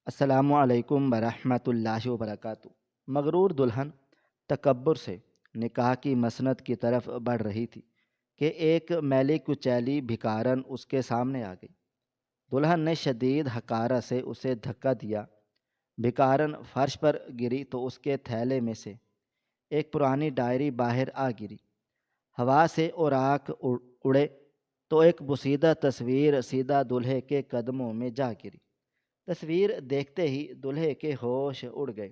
السلام علیکم ورحمۃ اللہ وبرکاتہ۔ مغرور دلہن تکبر سے نکاح کی مسند کی طرف بڑھ رہی تھی کہ ایک میلی کچیلی بھکارن اس کے سامنے آ گئی۔ دلہن نے شدید حقارہ سے اسے دھکا دیا۔ بھکارن فرش پر گری تو اس کے تھیلے میں سے ایک پرانی ڈائری باہر آ گری۔ ہوا سے اوراق اڑے تو ایک بوسیدہ تصویر سیدھا دولہے کے قدموں میں جا گری۔ تصویر دیکھتے ہی دولہے کے ہوش اڑ گئے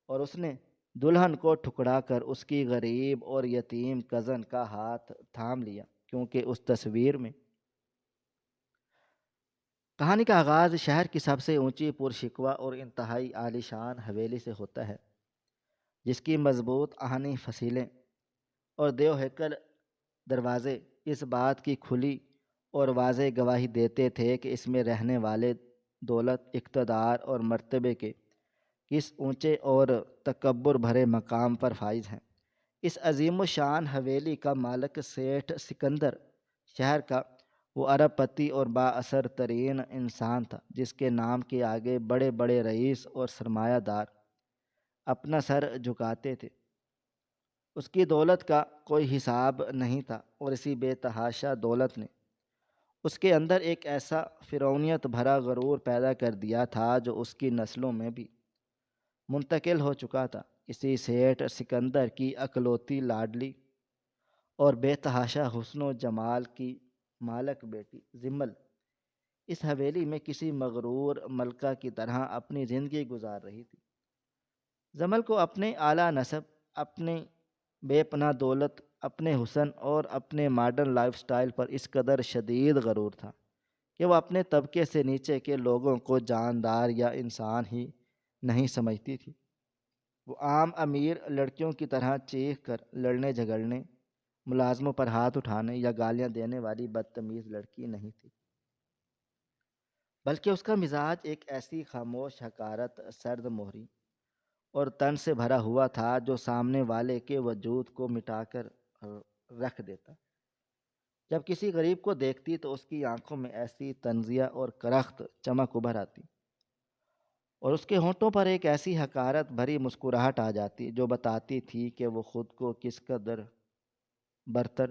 اور اس نے دلہن کو ٹھکرا کر اس کی غریب اور یتیم کزن کا ہاتھ تھام لیا، کیونکہ اس تصویر میں کہانی کا آغاز شہر کی سب سے اونچی پرشکوہ اور انتہائی عالیشان حویلی سے ہوتا ہے، جس کی مضبوط آہنی فصیلیں اور دیو ہیکل دروازے اس بات کی کھلی اور واضح گواہی دیتے تھے کہ اس میں رہنے والے دولت، اقتدار اور مرتبے کے کس اونچے اور تکبر بھرے مقام پر فائز ہیں۔ اس عظیم الشان حویلی کا مالک سیٹھ سکندر شہر کا وہ ارب پتی اور با اثر ترین انسان تھا، جس کے نام کے آگے بڑے بڑے رئیس اور سرمایہ دار اپنا سر جھکاتے تھے۔ اس کی دولت کا کوئی حساب نہیں تھا، اور اسی بے تحاشا دولت نے اس کے اندر ایک ایسا فرعونیت بھرا غرور پیدا کر دیا تھا جو اس کی نسلوں میں بھی منتقل ہو چکا تھا۔ اسی سیٹھ سکندر کی اکلوتی لاڈلی اور بے تحاشا حسن و جمال کی مالک بیٹی زمل اس حویلی میں کسی مغرور ملکہ کی طرح اپنی زندگی گزار رہی تھی۔ زمل کو اپنے اعلیٰ نسب، اپنی بے پناہ دولت، اپنے حسن اور اپنے ماڈرن لائف سٹائل پر اس قدر شدید غرور تھا کہ وہ اپنے طبقے سے نیچے کے لوگوں کو جاندار یا انسان ہی نہیں سمجھتی تھی۔ وہ عام امیر لڑکیوں کی طرح چیخ کر لڑنے جھگڑنے، ملازموں پر ہاتھ اٹھانے یا گالیاں دینے والی بدتمیز لڑکی نہیں تھی، بلکہ اس کا مزاج ایک ایسی خاموش حقارت، سرد مہری اور تن سے بھرا ہوا تھا جو سامنے والے کے وجود کو مٹا کر رکھ دیتا۔ جب کسی غریب کو دیکھتی تو اس کی آنکھوں میں ایسی تنزیہ اور کرخت چمک ابھر آتی، اور اس کے ہونٹوں پر ایک ایسی حقارت بھری مسکراہٹ آ جاتی جو بتاتی تھی کہ وہ خود کو کس قدر برتر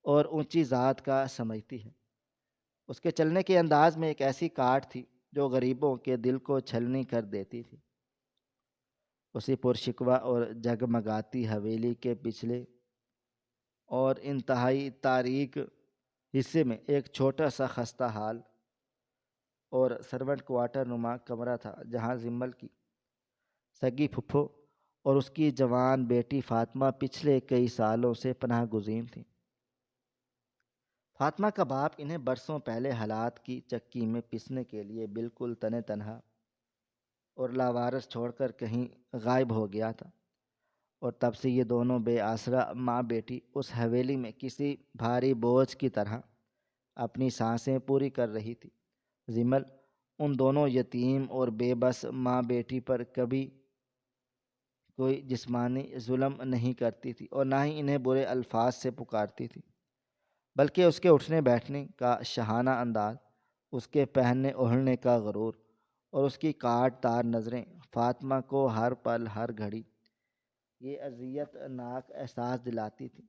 اور اونچی ذات کا سمجھتی ہے۔ اس کے چلنے کے انداز میں ایک ایسی کاٹ تھی جو غریبوں کے دل کو چھلنی کر دیتی تھی۔ اسی پرشکوہ اور جگمگاتی حویلی کے پچھلے اور انتہائی تاریک حصے میں ایک چھوٹا سا خستہ حال اور سرونٹ کوارٹر نما کمرہ تھا، جہاں زمل کی سگی پھپھو اور اس کی جوان بیٹی فاطمہ پچھلے کئی سالوں سے پناہ گزین تھیں۔ فاطمہ کا باپ انہیں برسوں پہلے حالات کی چکی میں پسنے کے لیے بالکل تنہ تنہا اور لاوارث چھوڑ کر کہیں غائب ہو گیا تھا، اور تب سے یہ دونوں بے آسرا ماں بیٹی اس حویلی میں کسی بھاری بوجھ کی طرح اپنی سانسیں پوری کر رہی تھی۔ زمل ان دونوں یتیم اور بے بس ماں بیٹی پر کبھی کوئی جسمانی ظلم نہیں کرتی تھی اور نہ ہی انہیں برے الفاظ سے پکارتی تھی، بلکہ اس کے اٹھنے بیٹھنے کا شاہانہ انداز، اس کے پہننے اوڑھنے کا غرور اور اس کی کاٹ تار نظریں فاطمہ کو ہر پل ہر گھڑی یہ اذیت ناک احساس دلاتی تھی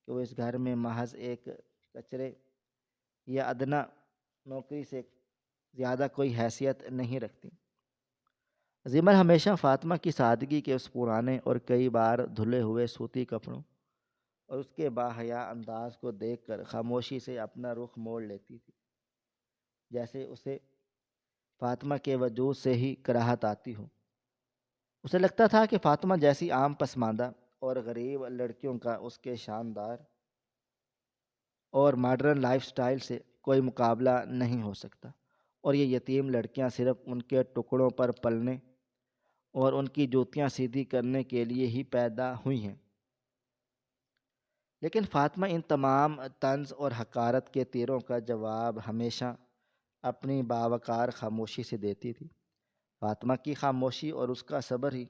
کہ وہ اس گھر میں محض ایک کچرے یا ادنیٰ نوکری سے زیادہ کوئی حیثیت نہیں رکھتی۔ زمل ہمیشہ فاطمہ کی سادگی کے اس پرانے اور کئی بار دھلے ہوئے صوتی کپڑوں اور اس کے باحیا انداز کو دیکھ کر خاموشی سے اپنا رخ موڑ لیتی تھی، جیسے اسے فاطمہ کے وجود سے ہی کراہت آتی ہو۔ اسے لگتا تھا کہ فاطمہ جیسی عام پسماندہ اور غریب لڑکیوں کا اس کے شاندار اور ماڈرن لائف سٹائل سے کوئی مقابلہ نہیں ہو سکتا، اور یہ یتیم لڑکیاں صرف ان کے ٹکڑوں پر پلنے اور ان کی جوتیاں سیدھی کرنے کے لیے ہی پیدا ہوئی ہیں۔ لیکن فاطمہ ان تمام طنز اور حقارت کے تیروں کا جواب ہمیشہ اپنی باوقار خاموشی سے دیتی تھی۔ فاطمہ کی خاموشی اور اس کا صبر ہی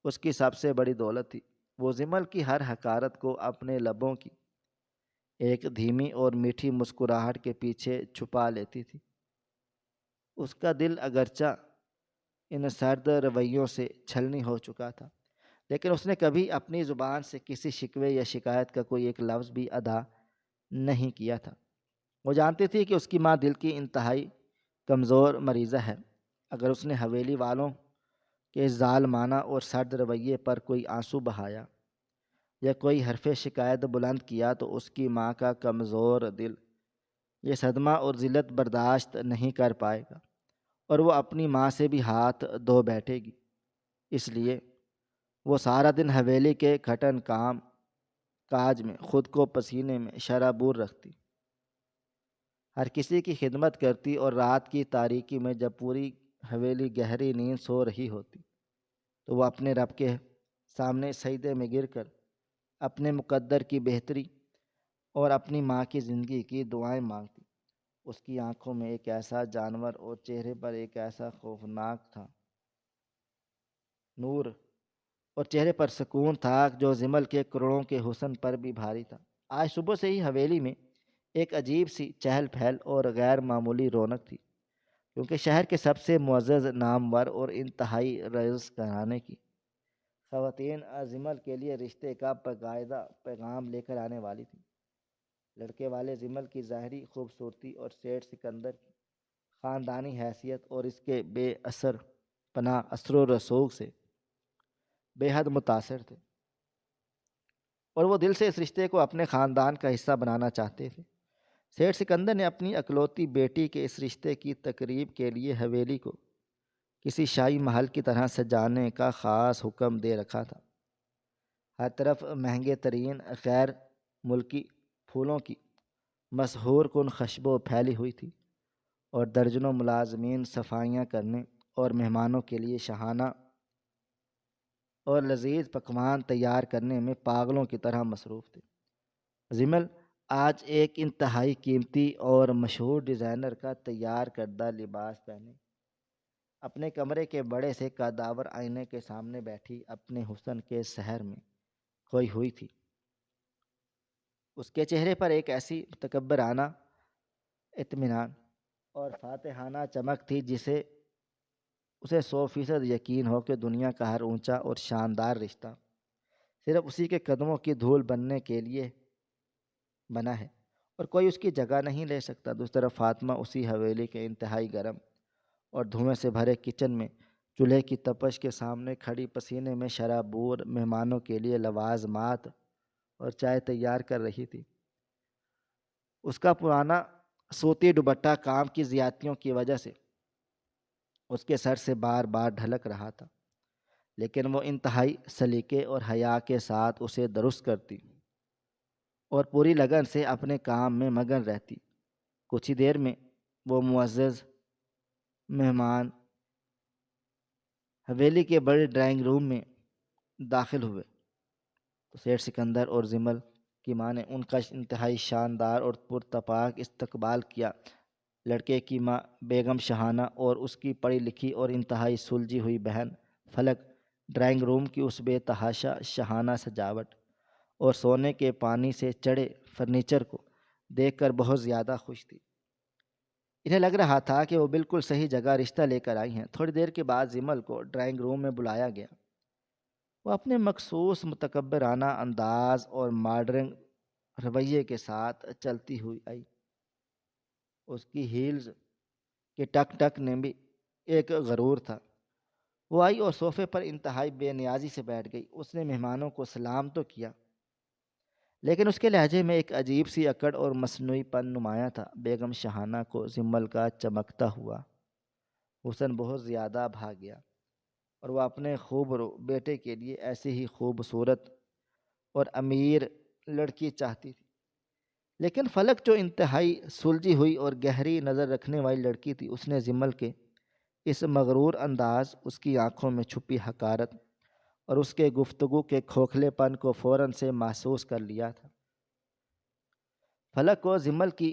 اس کی سب سے بڑی دولت تھی۔ وہ زمل کی ہر حقارت کو اپنے لبوں کی ایک دھیمی اور میٹھی مسکراہٹ کے پیچھے چھپا لیتی تھی۔ اس کا دل اگرچہ ان سرد رویوں سے چھلنی ہو چکا تھا، لیکن اس نے کبھی اپنی زبان سے کسی شکوے یا شکایت کا کوئی ایک لفظ بھی ادا نہیں کیا تھا۔ وہ جانتی تھی کہ اس کی ماں دل کی انتہائی کمزور مریضہ ہے۔ اگر اس نے حویلی والوں کے ظالمانہ اور سرد رویے پر کوئی آنسو بہایا یا کوئی حرف شکایت بلند کیا تو اس کی ماں کا کمزور دل یہ صدمہ اور ذلت برداشت نہیں کر پائے گا، اور وہ اپنی ماں سے بھی ہاتھ دھو بیٹھے گی۔ اس لیے وہ سارا دن حویلی کے کھٹن کام کاج میں خود کو پسینے میں شرابور رکھتی، ہر کسی کی خدمت کرتی، اور رات کی تاریکی میں جب پوری حویلی گہری نیند سو رہی ہوتی تو وہ اپنے رب کے سامنے سجدے میں گر کر اپنے مقدر کی بہتری اور اپنی ماں کی زندگی کی دعائیں مانگتی۔ اس کی آنکھوں میں ایک ایسا جانور اور چہرے پر ایک ایسا خوفناک تھا نور اور چہرے پر سکون تھا جو زمل کے کروڑوں کے حسن پر بھی بھاری تھا۔ آج صبح سے ہی حویلی میں ایک عجیب سی چہل پہل اور غیر معمولی رونق تھی، کیونکہ شہر کے سب سے معزز، نامور اور انتہائی رئیس گھرانے کی خواتین زمل کے لیے رشتے کا باقاعدہ پیغام لے کر آنے والی تھیں۔ لڑکے والے زمل کی ظاہری خوبصورتی اور سیٹھ سکندر کی خاندانی حیثیت اور اس کے بے اثر پناہ اثر و رسوخ سے بے حد متاثر تھے، اور وہ دل سے اس رشتے کو اپنے خاندان کا حصہ بنانا چاہتے تھے۔ سیٹھ سکندر نے اپنی اکلوتی بیٹی کے اس رشتے کی تقریب کے لیے حویلی کو کسی شاہی محل کی طرح سجانے کا خاص حکم دے رکھا تھا۔ ہر طرف مہنگے ترین غیر ملکی پھولوں کی مسحور کن خوشبو پھیلی ہوئی تھی، اور درجنوں ملازمین صفائیاں کرنے اور مہمانوں کے لیے شاہانہ اور لذیذ پکوان تیار کرنے میں پاگلوں کی طرح مصروف تھے۔ زمل آج ایک انتہائی قیمتی اور مشہور ڈیزائنر کا تیار کردہ لباس پہنے اپنے کمرے کے بڑے سے کاداور آئینے کے سامنے بیٹھی اپنے حسن کے سحر میں کھوئی ہوئی تھی۔ اس کے چہرے پر ایک ایسی تکبرانہ اطمینان اور فاتحانہ چمک تھی جسے اسے 100% یقین ہو کہ دنیا کا ہر اونچا اور شاندار رشتہ صرف اسی کے قدموں کی دھول بننے کے لیے بنا ہے، اور کوئی اس کی جگہ نہیں لے سکتا۔ دوسری طرف فاطمہ اسی حویلی کے انتہائی گرم اور دھویں سے بھرے کچن میں چولہے کی تپش کے سامنے کھڑی پسینے میں شرابور مہمانوں کے لیے لوازمات اور چائے تیار کر رہی تھی۔ اس کا پرانا سوتی دوپٹہ کام کی زیادتیوں کی وجہ سے اس کے سر سے بار بار ڈھلک رہا تھا، لیکن وہ انتہائی سلیقے اور حیا کے ساتھ اسے درست کرتی اور پوری لگن سے اپنے کام میں مگن رہتی۔ کچھ ہی دیر میں وہ معزز مہمان حویلی کے بڑے ڈرائنگ روم میں داخل ہوئے تو سیٹھ سکندر اور زمل کی ماں نے ان کا انتہائی شاندار اور پرتپاک استقبال کیا۔ لڑکے کی ماں بیگم شاہانہ اور اس کی پڑھی لکھی اور انتہائی سلجھی ہوئی بہن فلک ڈرائنگ روم کی اس بے تحاشا شاہانہ سجاوٹ اور سونے کے پانی سے چڑھے فرنیچر کو دیکھ کر بہت زیادہ خوش تھی۔ انہیں لگ رہا تھا کہ وہ بالکل صحیح جگہ رشتہ لے کر آئی ہیں۔ تھوڑی دیر کے بعد زمل کو ڈرائنگ روم میں بلایا گیا۔ وہ اپنے مخصوص متکبرانہ انداز اور ماڈرن رویے کے ساتھ چلتی ہوئی آئی۔ اس کی ہیلز کے ٹک ٹک نے بھی ایک غرور تھا۔ وہ آئی اور صوفے پر انتہائی بے نیازی سے بیٹھ گئی۔ اس نے مہمانوں کو سلام تو کیا، لیکن اس کے لہجے میں ایک عجیب سی اکڑ اور مصنوعی پن نمایاں تھا۔ بیگم شاہانہ کو زمل کا چمکتا ہوا حسن بہت زیادہ بھا گیا، اور وہ اپنے خوبرو بیٹے کے لیے ایسی ہی خوبصورت اور امیر لڑکی چاہتی تھی۔ لیکن فلک جو انتہائی سلجھی ہوئی اور گہری نظر رکھنے والی لڑکی تھی، اس نے زمل کے اس مغرور انداز، اس کی آنکھوں میں چھپی حقارت اور اس کے گفتگو کے کھوکھلے پن کو فوراً سے محسوس کر لیا تھا۔ فلک کو زمل کی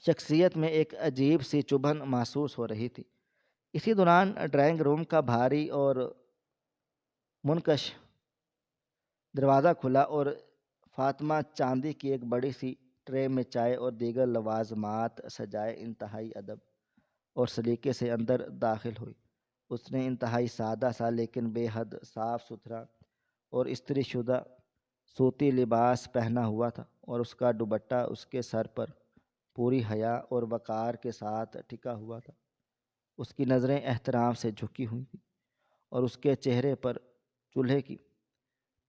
شخصیت میں ایک عجیب سی چبھن محسوس ہو رہی تھی۔ اسی دوران ڈرائنگ روم کا بھاری اور منکش دروازہ کھلا اور فاطمہ چاندی کی ایک بڑی سی ٹرے میں چائے اور دیگر لوازمات سجائے انتہائی ادب اور سلیقے سے اندر داخل ہوئی۔ اس نے انتہائی سادہ سا لیکن بے حد صاف ستھرا اور استری شدہ صوتی لباس پہنا ہوا تھا، اور اس کا دوپٹہ اس کے سر پر پوری حیا اور وقار کے ساتھ ٹکا ہوا تھا۔ اس کی نظریں احترام سے جھکی ہوئی تھیں، اور اس کے چہرے پر چولہے کی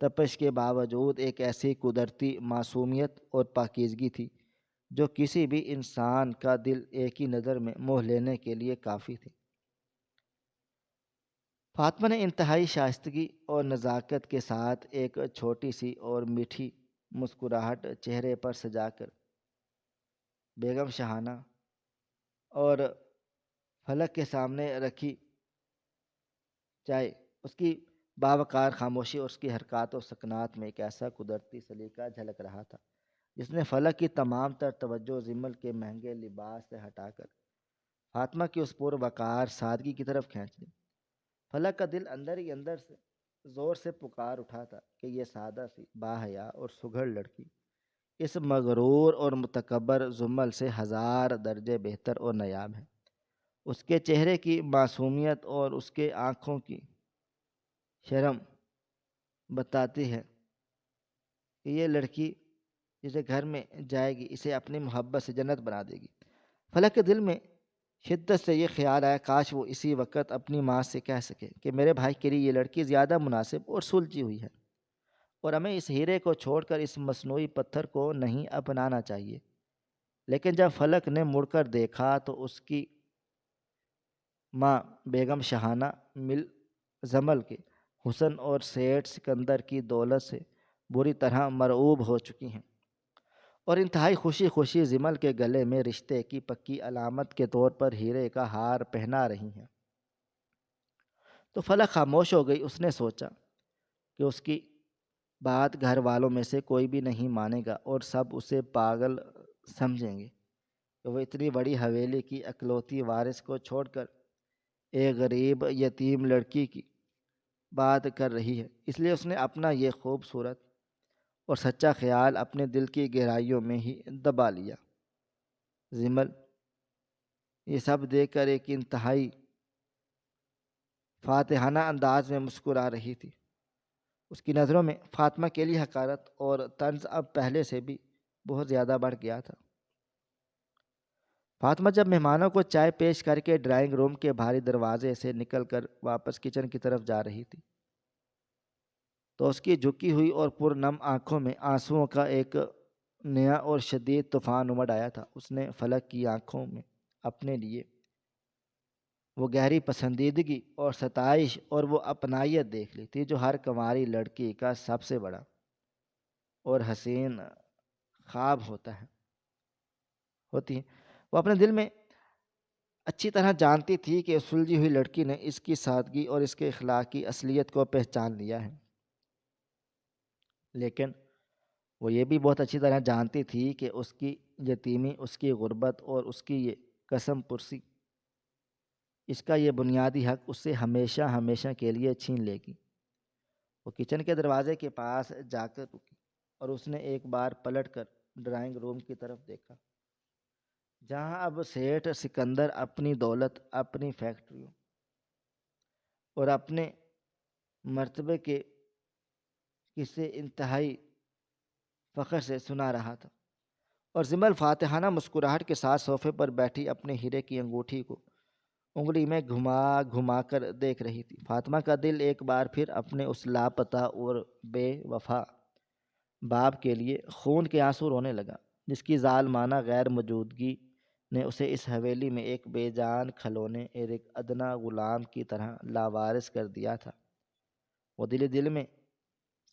تپش کے باوجود ایک ایسی قدرتی معصومیت اور پاکیزگی تھی جو کسی بھی انسان کا دل ایک ہی نظر میں موہ لینے کے لیے کافی تھی۔ فاطمہ نے انتہائی شائستگی اور نزاکت کے ساتھ ایک چھوٹی سی اور میٹھی مسکراہٹ چہرے پر سجا کر بیگم شاہانہ اور فلک کے سامنے رکھی چائے۔ اس کی باوقار خاموشی اور اس کی حرکات و سکنات میں ایک ایسا قدرتی سلیقہ جھلک رہا تھا جس نے فلک کی تمام تر توجہ زمل کے مہنگے لباس سے ہٹا کر فاطمہ کی اس پروقار سادگی کی طرف کھینچ لی۔ فلک کا دل اندر ہی اندر سے زور سے پکار اٹھا تھا کہ یہ سادہ سی باحیا اور سگھڑ لڑکی اس مغرور اور متکبر زمل سے ہزار درجے بہتر اور نایاب ہے۔ اس کے چہرے کی معصومیت اور اس کے آنکھوں کی شرم بتاتی ہے کہ یہ لڑکی جسے گھر میں جائے گی اسے اپنی محبت سے جنت بنا دے گی۔ فلک کے دل میں شدت سے یہ خیال آیا کاش وہ اسی وقت اپنی ماں سے کہہ سکے کہ میرے بھائی کے لیے یہ لڑکی زیادہ مناسب اور سلجھی ہوئی ہے، اور ہمیں اس ہیرے کو چھوڑ کر اس مصنوعی پتھر کو نہیں اپنانا چاہیے۔ لیکن جب فلک نے مڑ کر دیکھا تو اس کی ماں بیگم شاہانہ مل زمل کے حسن اور سیٹھ سکندر کی دولت سے بری طرح مرعوب ہو چکی ہیں، اور انتہائی خوشی خوشی زمل کے گلے میں رشتے کی پکی علامت کے طور پر ہیرے کا ہار پہنا رہی ہیں۔ تو فلک خاموش ہو گئی۔ اس نے سوچا کہ اس کی بات گھر والوں میں سے کوئی بھی نہیں مانے گا اور سب اسے پاگل سمجھیں گے کہ وہ اتنی بڑی حویلی کی اکلوتی وارث کو چھوڑ کر ایک غریب یتیم لڑکی کی بات کر رہی ہے۔ اس لیے اس نے اپنا یہ خوبصورت اور سچا خیال اپنے دل کی گہرائیوں میں ہی دبا لیا۔ زمل یہ سب دیکھ کر ایک انتہائی فاتحانہ انداز میں مسکرا رہی تھی۔ اس کی نظروں میں فاطمہ کے لیے حقارت اور طنز اب پہلے سے بھی بہت زیادہ بڑھ گیا تھا۔ فاطمہ جب مہمانوں کو چائے پیش کر کے ڈرائنگ روم کے بھاری دروازے سے نکل کر واپس کچن کی طرف جا رہی تھی تو اس کی جھکی ہوئی اور پرنم آنکھوں میں آنسوؤں کا ایک نیا اور شدید طوفان امڑ آیا تھا۔ اس نے فلک کی آنکھوں میں اپنے لیے وہ گہری پسندیدگی اور ستائش اور وہ اپنائیت دیکھ لی تھی جو ہر کنواری لڑکی کا سب سے بڑا اور حسین خواب ہوتی ہے۔ وہ اپنے دل میں اچھی طرح جانتی تھی کہ اس سلجھی ہوئی لڑکی نے اس کی سادگی اور اس کے اخلاق کی اصلیت کو پہچان لیا ہے، لیکن وہ یہ بھی بہت اچھی طرح جانتی تھی کہ اس کی یتیمی، اس کی غربت اور اس کی یہ قسم پرسی، اس کا یہ بنیادی حق اس سے ہمیشہ ہمیشہ کے لیے چھین لے گی۔ وہ کچن کے دروازے کے پاس جا کر رکی اور اس نے ایک بار پلٹ کر ڈرائنگ روم کی طرف دیکھا، جہاں اب سیٹھ سکندر اپنی دولت، اپنی فیکٹریوں اور اپنے مرتبے کے قصے انتہائی فخر سے سنا رہا تھا، اور زمل فاتحانہ مسکراہٹ کے ساتھ صوفے پر بیٹھی اپنے ہیرے کی انگوٹھی کو انگلی میں گھما گھما کر دیکھ رہی تھی۔ فاطمہ کا دل ایک بار پھر اپنے اس لاپتہ اور بے وفا باپ کے لیے خون کے آنسو رونے لگا جس کی ظالمانہ غیر موجودگی نے اسے اس حویلی میں ایک بے جان کھلونے اور ایک ادنا غلام کی طرح لاوارث کر دیا تھا۔ وہ دل میں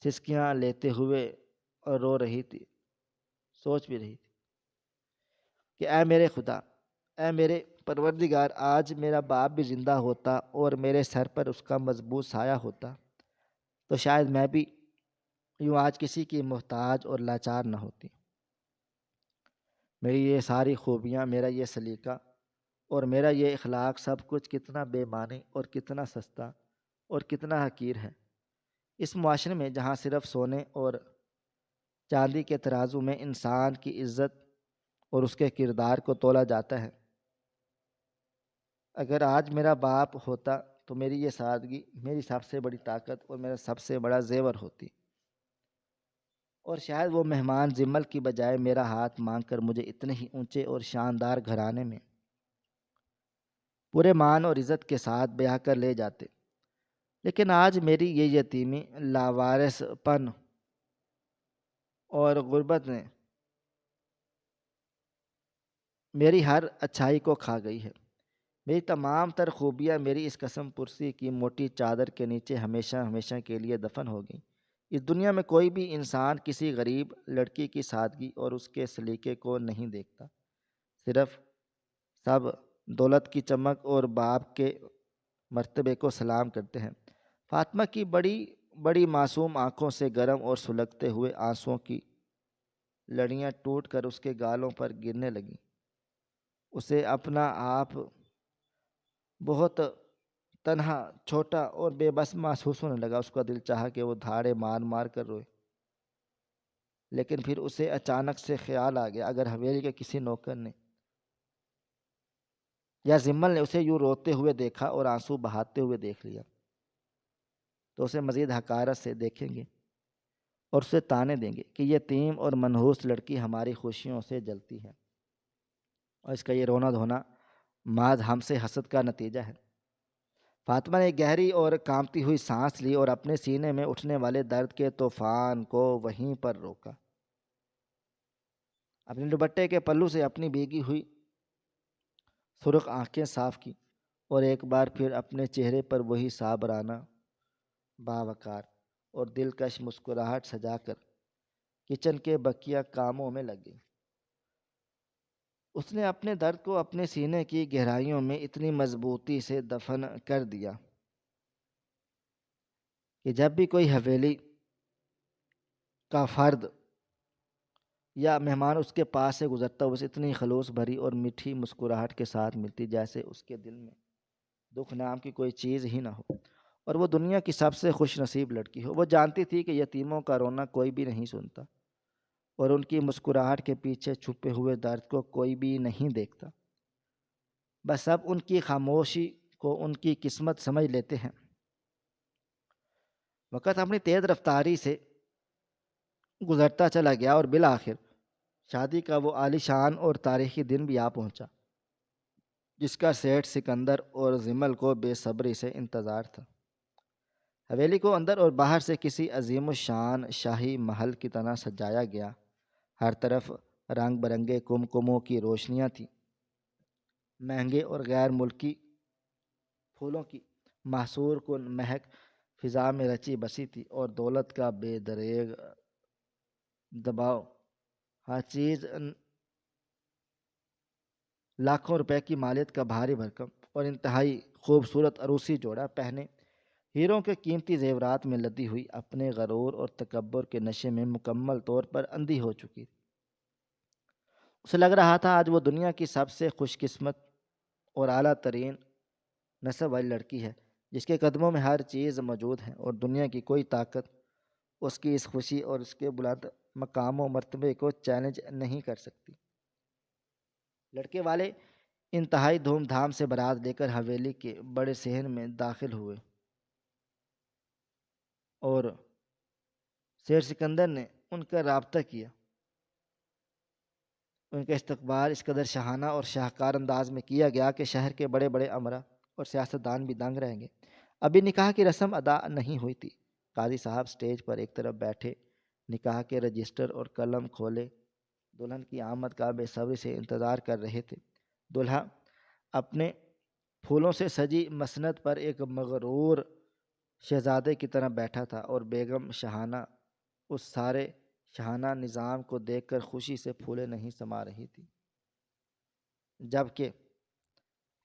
سسکیاں لیتے ہوئے رو رہی تھی، سوچ بھی رہی تھی کہ اے میرے خدا، اے میرے پروردگار، آج میرا باپ بھی زندہ ہوتا اور میرے سر پر اس کا مضبوط سایہ ہوتا تو شاید میں بھی یوں آج کسی کی محتاج اور لاچار نہ ہوتی۔ میری یہ ساری خوبیاں، میرا یہ سلیقہ اور میرا یہ اخلاق سب کچھ کتنا بے معنی اور کتنا سستا اور کتنا حقیر ہے اس معاشرے میں جہاں صرف سونے اور چاندی کے ترازو میں انسان کی عزت اور اس کے کردار کو تولا جاتا ہے۔ اگر آج میرا باپ ہوتا تو میری یہ سادگی میری سب سے بڑی طاقت اور میرا سب سے بڑا زیور ہوتی، اور شاید وہ مہمان زمل کی بجائے میرا ہاتھ مانگ کر مجھے اتنے ہی اونچے اور شاندار گھرانے میں پورے مان اور عزت کے ساتھ بیاہ کر لے جاتے۔ لیکن آج میری یہ یتیمی، لاوارث پن اور غربت نے میری ہر اچھائی کو کھا گئی ہے۔ میری تمام تر خوبیاں میری اس قسم پرسی کی موٹی چادر کے نیچے ہمیشہ ہمیشہ کے لیے دفن ہو گئیں۔ اس دنیا میں کوئی بھی انسان کسی غریب لڑکی کی سادگی اور اس کے سلیقے کو نہیں دیکھتا، صرف سب دولت کی چمک اور باپ کے مرتبے کو سلام کرتے ہیں۔ فاطمہ کی بڑی بڑی معصوم آنکھوں سے گرم اور سلگتے ہوئے آنسوؤں کی لڑیاں ٹوٹ کر اس کے گالوں پر گرنے لگیں۔ اسے اپنا آپ بہت تنہا، چھوٹا اور بے بس محسوس ہونے لگا۔ اس کا دل چاہا کہ وہ دھاڑے مار مار کر روئے، لیکن پھر اسے اچانک سے خیال آ گیا، اگر حویلی کے کسی نوکر نے یا زمل نے اسے یوں روتے ہوئے دیکھا اور آنسو بہاتے ہوئے دیکھ لیا تو اسے مزید حقارت سے دیکھیں گے اور اسے طعنے دیں گے کہ یتیم اور منحوس لڑکی ہماری خوشیوں سے جلتی ہے، اور اس کا یہ رونا دھونا محض ہم سے حسد کا نتیجہ ہے۔ فاطمہ نے گہری اور کانپتی ہوئی سانس لی اور اپنے سینے میں اٹھنے والے درد کے طوفان کو وہیں پر روکا۔ اپنے دوپٹے کے پلو سے اپنی بھیگی ہوئی سرخ آنکھیں صاف کی اور ایک بار پھر اپنے چہرے پر وہی صابرانہ، باوقار اور دلکش مسکراہٹ سجا کر کچن کے بقیہ کاموں میں لگ گئی۔ اس نے اپنے درد کو اپنے سینے کی گہرائیوں میں اتنی مضبوطی سے دفن کر دیا کہ جب بھی کوئی حویلی کا فرد یا مہمان اس کے پاس سے گزرتا، اسے اتنی خلوص بھری اور میٹھی مسکراہٹ کے ساتھ ملتی جیسے اس کے دل میں دکھ نام کی کوئی چیز ہی نہ ہو، اور وہ دنیا کی سب سے خوش نصیب لڑکی ہو۔ وہ جانتی تھی کہ یتیموں کا رونا کوئی بھی نہیں سنتا، اور ان کی مسکراہٹ کے پیچھے چھپے ہوئے درد کو کوئی بھی نہیں دیکھتا، بس سب ان کی خاموشی کو ان کی قسمت سمجھ لیتے ہیں۔ وقت اپنی تیز رفتاری سے گزرتا چلا گیا اور بالآخر شادی کا وہ عالی شان اور تاریخی دن بھی آ پہنچا جس کا سیٹھ سکندر اور زمل کو بے صبری سے انتظار تھا۔ حویلی کو اندر اور باہر سے کسی عظیم الشان شاہی محل کی طرح سجایا گیا۔ ہر طرف رنگ برنگے کمکموں کی روشنیاں تھیں، مہنگے اور غیر ملکی پھولوں کی محصور کن مہک فضا میں رچی بسی تھی، اور دولت کا بے دریغ دباؤ، ہر چیز لاکھوں روپے کی مالیت کا بھاری بھرکم اور انتہائی خوبصورت عروسی جوڑا پہنے ہیروں کے قیمتی زیورات میں لدی ہوئی اپنے غرور اور تکبر کے نشے میں مکمل طور پر اندھی ہو چکی تھی۔ اسے لگ رہا تھا آج وہ دنیا کی سب سے خوش قسمت اور اعلیٰ ترین نسب والی لڑکی ہے، جس کے قدموں میں ہر چیز موجود ہے، اور دنیا کی کوئی طاقت اس کی اس خوشی اور اس کے بلند مقام و مرتبے کو چیلنج نہیں کر سکتی۔ لڑکے والے انتہائی دھوم دھام سے بارات لے کر حویلی کے بڑے صحن میں داخل ہوئے، اور سیٹھ سکندر نے ان کا رابطہ کیا۔ ان کا استقبال اس قدر شاہانہ اور شاہکار انداز میں کیا گیا کہ شہر کے بڑے بڑے امرا اور سیاستدان بھی دنگ رہیں گے۔ ابھی نکاح کی رسم ادا نہیں ہوئی تھی۔ قاضی صاحب سٹیج پر ایک طرف بیٹھے نکاح کے رجسٹر اور قلم کھولے دلہن کی آمد کا بے صبری سے انتظار کر رہے تھے۔ دلہا اپنے پھولوں سے سجی مسند پر ایک مغرور شہزادے کی طرح بیٹھا تھا، اور بیگم شاہانہ اس سارے شاہانہ نظام کو دیکھ کر خوشی سے پھولے نہیں سما رہی تھی، جبکہ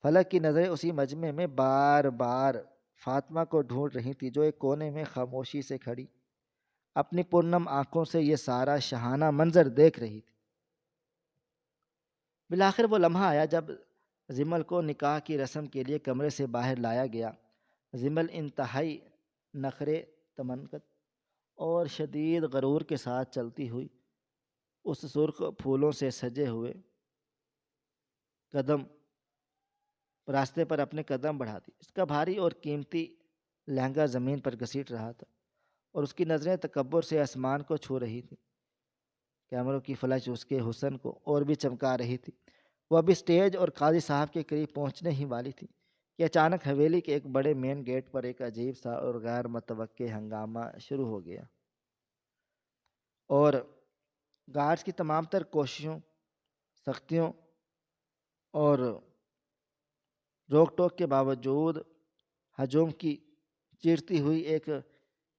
فلک کی نظریں اسی مجمع میں بار بار فاطمہ کو ڈھونڈ رہی تھی، جو ایک کونے میں خاموشی سے کھڑی اپنی پرنم آنکھوں سے یہ سارا شاہانہ منظر دیکھ رہی تھی۔ بالآخر وہ لمحہ آیا جب زمل کو نکاح کی رسم کے لیے کمرے سے باہر لایا گیا۔ زمل انتہائی نخرے تمنقت اور شدید غرور کے ساتھ چلتی ہوئی اس سرخ پھولوں سے سجے ہوئے قدم راستے پر اپنے قدم بڑھا دی۔ اس کا بھاری اور قیمتی لہنگا زمین پر گھسیٹ رہا تھا اور اس کی نظریں تکبر سے آسمان کو چھو رہی تھیں۔ کیمروں کی فلش اس کے حسن کو اور بھی چمکا رہی تھی۔ وہ ابھی اسٹیج اور قاضی صاحب کے قریب پہنچنے ہی والی تھی کہ اچانک حویلی کے ایک بڑے مین گیٹ پر ایک عجیب سا اور غیر متوقع ہنگامہ شروع ہو گیا، اور گارڈز کی تمام تر کوششوں، سختیوں اور روک ٹوک کے باوجود ہجوم کی چیرتی ہوئی ایک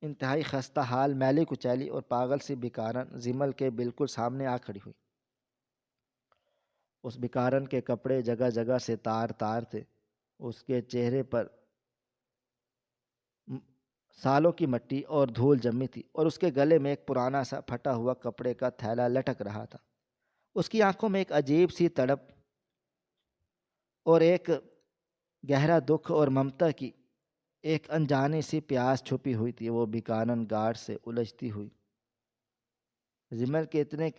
انتہائی خستہ حال میلی کچیلی اور پاگل سی بکارن زمل کے بالکل سامنے آ کھڑی ہوئی۔ اس بکارن کے کپڑے جگہ جگہ سے تار تار تھے، اس کے چہرے پر سالوں کی مٹی اور دھول جمی تھی، اور اس کے گلے میں ایک پرانا سا پھٹا ہوا کپڑے کا تھیلا لٹک رہا تھا۔ اس کی آنکھوں میں ایک عجیب سی تڑپ اور ایک گہرا دکھ اور ممتا کی ایک انجانی سی پیاس چھپی ہوئی تھی۔ وہ بیکانن گارڈ سے الجھتی ہوئی زمل کے اتنے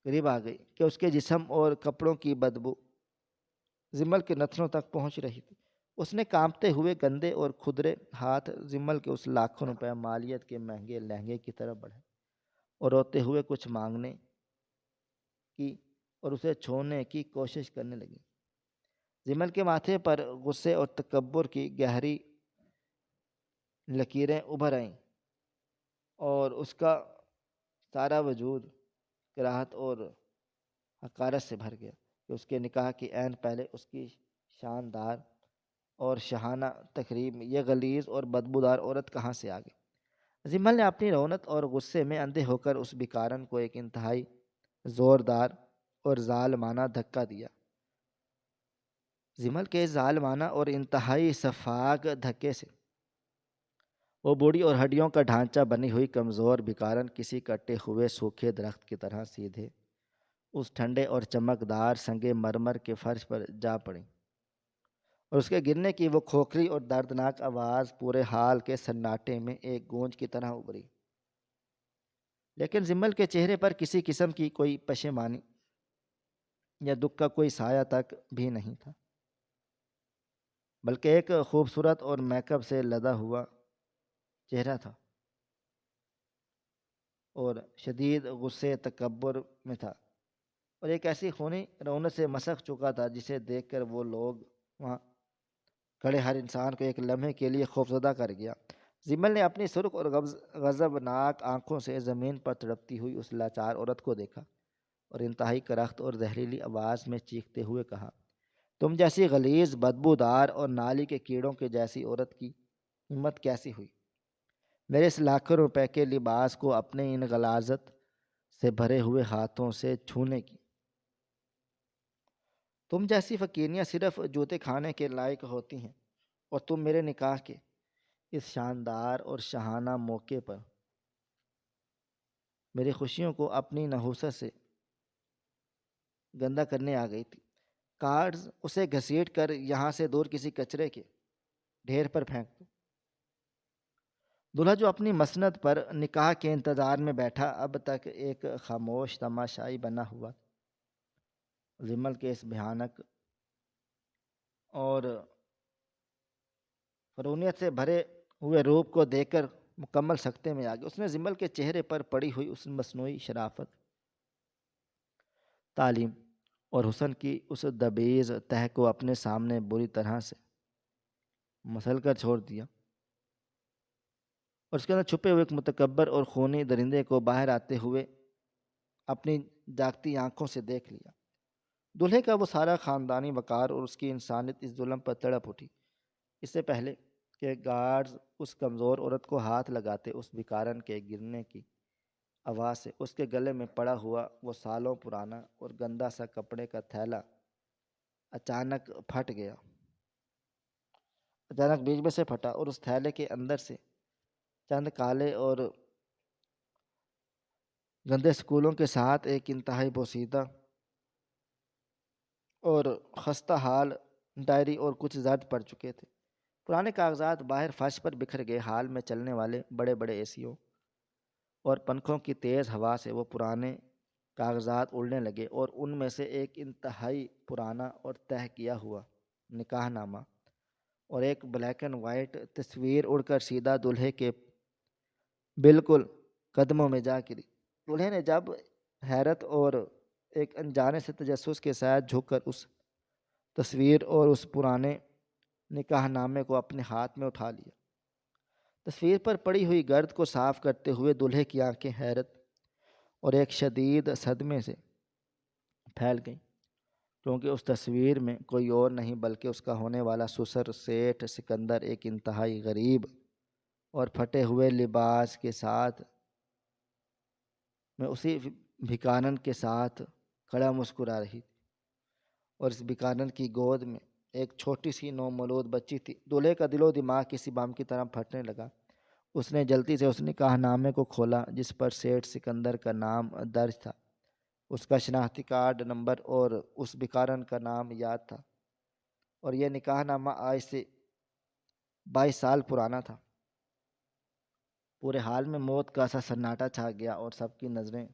قریب آ گئی کہ اس کے جسم اور کپڑوں کی بدبو زمل کے نتنوں تک پہنچ رہی تھی۔ اس نے کانپتے ہوئے گندے اور کھدرے ہاتھ زمل کے اس لاکھوں روپے مالیت کے مہنگے لہنگے کی طرف بڑھے اور روتے ہوئے کچھ مانگنے کی اور اسے چھوڑنے کی کوشش کرنے لگی۔ زمل کے ماتھے پر غصے اور تکبر کی گہری لکیریں ابھر آئیں اور اس کا سارا وجود کراہت اور حقارت سے بھر گیا کہ اس کے نکاح کی عین پہلے اس کی شاندار اور شاہانہ تقریب میں یہ غلیظ اور بدبودار عورت کہاں سے آ گئی۔ زمل نے اپنی رونت اور غصے میں اندھے ہو کر اس بیکارن کو ایک انتہائی زوردار اور ظالمانہ دھکا دیا۔ زمل کے ظالمانہ اور انتہائی سفاک دھکے سے وہ بوڑھی اور ہڈیوں کا ڈھانچہ بنی ہوئی کمزور بیکارن کسی کٹے ہوئے سوکھے درخت کی طرح سیدھے اس ٹھنڈے اور چمکدار سنگ مرمر کے فرش پر جا پڑی، اور اس کے گرنے کی وہ کھوکھری اور دردناک آواز پورے حال کے سناٹے میں ایک گونج کی طرح ابھری۔ لیکن زمل کے چہرے پر کسی قسم کی کوئی پشیمانی یا دکھ کا کوئی سایہ تک بھی نہیں تھا، بلکہ ایک خوبصورت اور میک اپ سے لدا ہوا چہرہ تھا اور شدید غصے تکبر میں تھا، اور ایک ایسی خونی رونق سے مسخ چکا تھا جسے دیکھ کر وہ لوگ وہاں کھڑے ہر انسان کو ایک لمحے کے لیے خوفزدہ کر گیا۔ زمل نے اپنی سرخ اور غضبناک آنکھوں سے زمین پر تڑپتی ہوئی اس لاچار عورت کو دیکھا اور انتہائی کرخت اور زہریلی آواز میں چیختے ہوئے کہا، تم جیسی غلیظ، بدبودار اور نالی کے کیڑوں کے جیسی عورت کی ہمت کیسی ہوئی میرے اس لاکھوں روپے کے لباس کو اپنے ان غلاظت سے بھرے ہوئے ہاتھوں سے چھونے کی؟ تم جیسی فقیریاں صرف جوتے کھانے کے لائق ہوتی ہیں، اور تم میرے نکاح کے اس شاندار اور شاہانہ موقع پر میری خوشیوں کو اپنی نحوست سے گندا کرنے آ گئی تھی۔ کارڈز اسے گھسیٹ کر یہاں سے دور کسی کچرے کے ڈھیر پر پھینک دو۔ دولہا جو اپنی مسند پر نکاح کے انتظار میں بیٹھا اب تک ایک خاموش تماشائی بنا ہوا، زمل کے اس بھیانک اور فرونیت سے بھرے ہوئے روپ کو دیکھ کر مکمل سکتے میں آ گیا۔ اس نے زمل کے چہرے پر پڑی ہوئی اس مصنوعی شرافت، تعلیم اور حسن کی اس دبیز تہ کو اپنے سامنے بری طرح سے مسل کر چھوڑ دیا، اور اس کے اندر چھپے ہوئے ایک متکبر اور خونی درندے کو باہر آتے ہوئے اپنی جاگتی آنکھوں سے دیکھ لیا۔ دولہے کا وہ سارا خاندانی وقار اور اس کی انسانیت اس ظلم پر تڑپ اٹھی۔ اس سے پہلے کہ گارڈز اس کمزور عورت کو ہاتھ لگاتے، اس بیکارن کے گرنے کی آواز سے اس کے گلے میں پڑا ہوا وہ سالوں پرانا اور گندا سا کپڑے کا تھیلا اچانک پھٹ گیا، اچانک بیچ میں سے پھٹا، اور اس تھیلے کے اندر سے چند کالے اور گندے سکولوں کے ساتھ ایک انتہائی بوسیدہ اور خستہ حال ڈائری اور کچھ زرد پڑ چکے تھے۔ پرانے کاغذات باہر فرش پر بکھر گئے۔ حال میں چلنے والے بڑے بڑے اے سیوں اور پنکھوں کی تیز ہوا سے وہ پرانے کاغذات اڑنے لگے اور ان میں سے ایک انتہائی پرانا اور طے کیا ہوا نکاح نامہ اور ایک بلیک اینڈ وائٹ تصویر اڑ کر سیدھا دولہے کے بالکل قدموں میں جا گری۔ دولہے نے جب حیرت اور ایک انجانے سے تجسس کے ساتھ جھک کر اس تصویر اور اس پرانے نکاح نامے کو اپنے ہاتھ میں اٹھا لیا۔ تصویر پر پڑی ہوئی گرد کو صاف کرتے ہوئے دولہے کی آنکھیں حیرت اور ایک شدید صدمے سے پھیل گئیں، کیونکہ اس تصویر میں کوئی اور نہیں بلکہ اس کا ہونے والا سسر سیٹھ سکندر ایک انتہائی غریب اور پھٹے ہوئے لباس کے ساتھ میں اسی بھکانن کے ساتھ کھڑا مسکرا رہی تھی، اور اس بھکانن کی گود میں ایک چھوٹی سی نومولود بچی تھی۔ دولہے کا دل و دماغ کسی بم کی طرح پھٹنے لگا۔ اس نے جلدی سے اس نکاح نامے کو کھولا جس پر سیٹھ سکندر کا نام درج تھا، اس کا شناختی کارڈ نمبر اور اس بھکارن کا نام یاد تھا، اور یہ نکاح نامہ آج سے 22 سال پرانا تھا۔ پورے حال میں موت کا سا سناٹا چھا گیا اور سب کی نظریں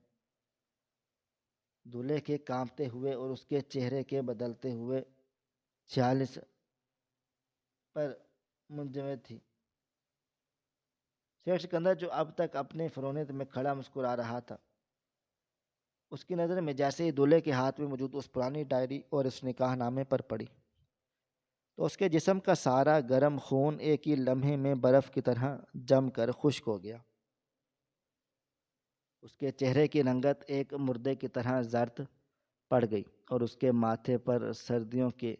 دولہے کے کانپتے ہوئے اور اس کے چہرے کے بدلتے ہوئے 46 پر منجمد تھی۔ سیٹھ سکندر جو اب تک اپنے فرونت میں کھڑا مسکرا رہا تھا، اس کی نظر میں جیسے ہی دولہے کے ہاتھ میں موجود اس پرانی ڈائری اور اس نکاح نامے پر پڑی تو اس کے جسم کا سارا گرم خون ایک ہی لمحے میں برف کی طرح جم کر خشک ہو گیا۔ اس کے چہرے کی رنگت ایک مردے کی طرح زرد پڑ گئی اور اس کے ماتھے پر سردیوں کے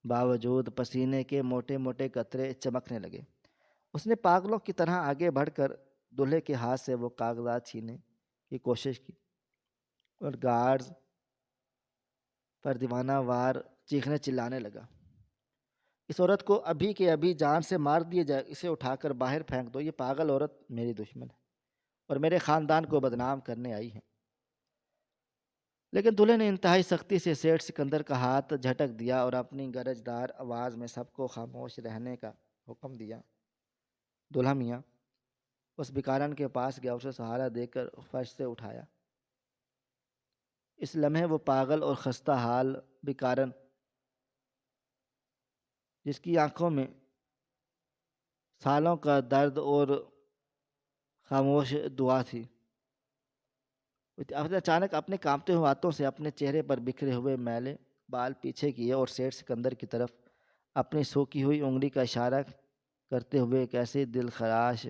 باوجود پسینے کے موٹے موٹے قطرے چمکنے لگے۔ اس نے پاگلوں کی طرح آگے بڑھ کر دولہے کے ہاتھ سے وہ کاغذات چھیننے کی کوشش کی اور گارڈز پر دیوانہ وار چیخنے چلانے لگا، اس عورت کو ابھی کے ابھی جان سے مار دیا جائے، اسے اٹھا کر باہر پھینک دو، یہ پاگل عورت میری دشمن ہے اور میرے خاندان کو بدنام کرنے آئی ہے۔ لیکن دولہے نے انتہائی سختی سے سیٹھ سکندر کا ہاتھ جھٹک دیا اور اپنی گرجدار آواز میں سب کو خاموش رہنے کا حکم دیا۔ دولہا میاں اس بھکارن کے پاس گیا، اسے سہارا دے کر فرش سے اٹھایا۔ اس لمحے وہ پاگل اور خستہ حال بھکارن، جس کی آنکھوں میں سالوں کا درد اور خاموش دعا تھی، اچانک اپنے کانپتے ہوئے ہاتھوں سے اپنے چہرے پر بکھرے ہوئے میلے بال پیچھے کیے اور سیٹھ سکندر کی طرف اپنی سوکھی ہوئی انگلی کا اشارہ کرتے ہوئے ایک ایسی دل خراش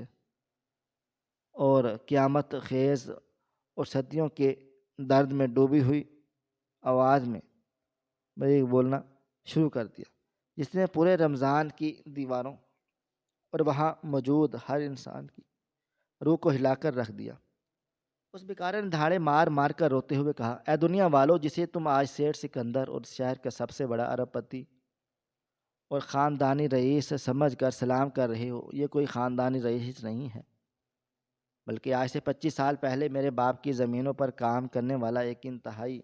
اور قیامت خیز اور صدیوں کے درد میں ڈوبی ہوئی آواز میں باریک بولنا شروع کر دیا، جس نے پورے رمضان کی دیواروں اور وہاں موجود ہر انسان کی روح کو ہلا کر رکھ دیا۔ اس بیکارن دھاڑے مار مار کر روتے ہوئے کہا، اے دنیا والو، جسے تم آج سیٹھ سکندر اور شہر کا سب سے بڑا ارب پتی اور خاندانی رئیس سمجھ کر سلام کر رہے ہو، یہ کوئی خاندانی رئیس نہیں ہے، بلکہ آج سے 25 سال پہلے میرے باپ کی زمینوں پر کام کرنے والا ایک انتہائی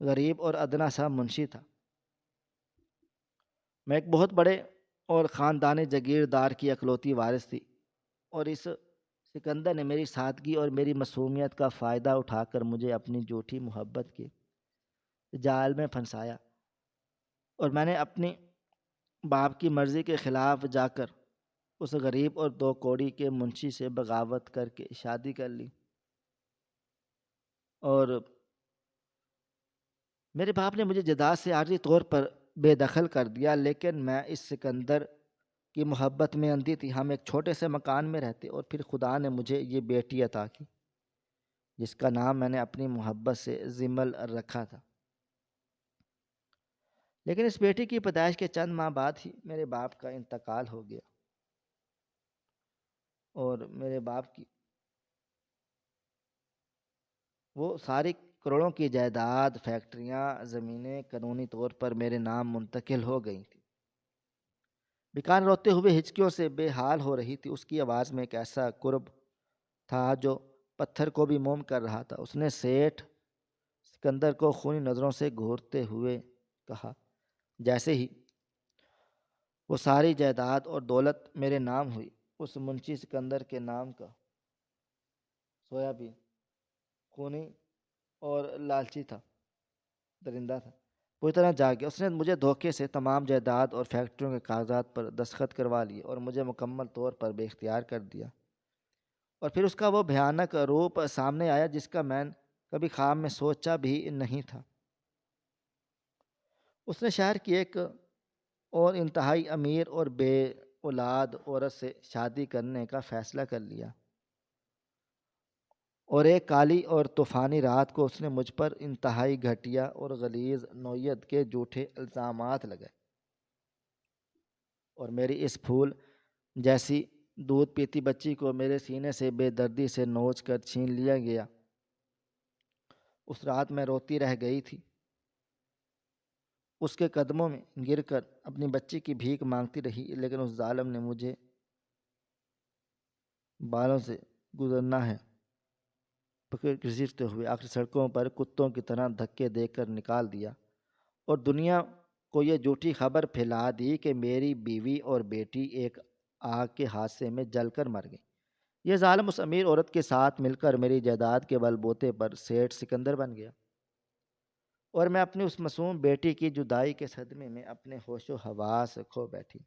غریب اور ادنا سا منشی تھا۔ میں ایک بہت بڑے اور خاندانی جاگیردار کی اکلوتی وارث تھی، اور اس سکندر نے میری سادگی اور میری معصومیت کا فائدہ اٹھا کر مجھے اپنی جھوٹی محبت کے جال میں پھنسایا، اور میں نے اپنی باپ کی مرضی کے خلاف جا کر اس غریب اور دو کوڑی کے منشی سے بغاوت کر کے شادی کر لی۔ اور میرے باپ نے مجھے جائیداد سے عارضی طور پر بے دخل کر دیا، لیکن میں اس سکندر کی محبت میں اندھی تھی۔ ہم ایک چھوٹے سے مکان میں رہتے، اور پھر خدا نے مجھے یہ بیٹی عطا کی جس کا نام میں نے اپنی محبت سے زمل رکھا تھا۔ لیکن اس بیٹی کی پیدائش کے چند ماہ بعد ہی میرے باپ کا انتقال ہو گیا، اور میرے باپ کی وہ ساری کروڑوں کی جائیداد، فیکٹریاں، زمینیں قانونی طور پر میرے نام منتقل ہو گئی تھیں۔ بیکار روتے ہوئے ہچکیوں سے بے حال ہو رہی تھی، اس کی آواز میں ایک ایسا قرب تھا جو پتھر کو بھی موم کر رہا تھا۔ اس نے سیٹھ سکندر کو خونی نظروں سے گھورتے ہوئے کہا، جیسے ہی وہ ساری جائیداد اور دولت میرے نام ہوئی، اس منشی سکندر کے نام کا سویا بھی خونی اور لالچی تھا، درندہ تھا، پوری طرح جاگ گیا۔ اس نے مجھے دھوکے سے تمام جائیداد اور فیکٹریوں کے کاغذات پر دستخط کروا لیے اور مجھے مکمل طور پر بے اختیار کر دیا۔ اور پھر اس کا وہ بھیانک روپ سامنے آیا جس کا میں کبھی خواب میں سوچا بھی نہیں تھا۔ اس نے شہر کی ایک اور انتہائی امیر اور بے اولاد عورت سے شادی کرنے کا فیصلہ کر لیا، اور ایک کالی اور طوفانی رات کو اس نے مجھ پر انتہائی گھٹیا اور غلیظ نوعیت کے جھوٹے الزامات لگائے، اور میری اس پھول جیسی دودھ پیتی بچی کو میرے سینے سے بے دردی سے نوچ کر چھین لیا گیا۔ اس رات میں روتی رہ گئی تھی، اس کے قدموں میں گر کر اپنی بچی کی بھیک مانگتی رہی، لیکن اس ظالم نے مجھے بالوں سے گزرنا ہے پکڑ گھسیٹتے ہوئے آخر سڑکوں پر کتوں کی طرح دھکے دے کر نکال دیا، اور دنیا کو یہ جھوٹی خبر پھیلا دی کہ میری بیوی اور بیٹی ایک آگ کے حادثے میں جل کر مر گئی۔ یہ ظالم اس امیر عورت کے ساتھ مل کر میری جائیداد کے بل بوتے پر سیٹھ سکندر بن گیا، اور میں اپنی اس معصوم بیٹی کی جدائی کے صدمے میں اپنے ہوش و حواس کھو بیٹھی۔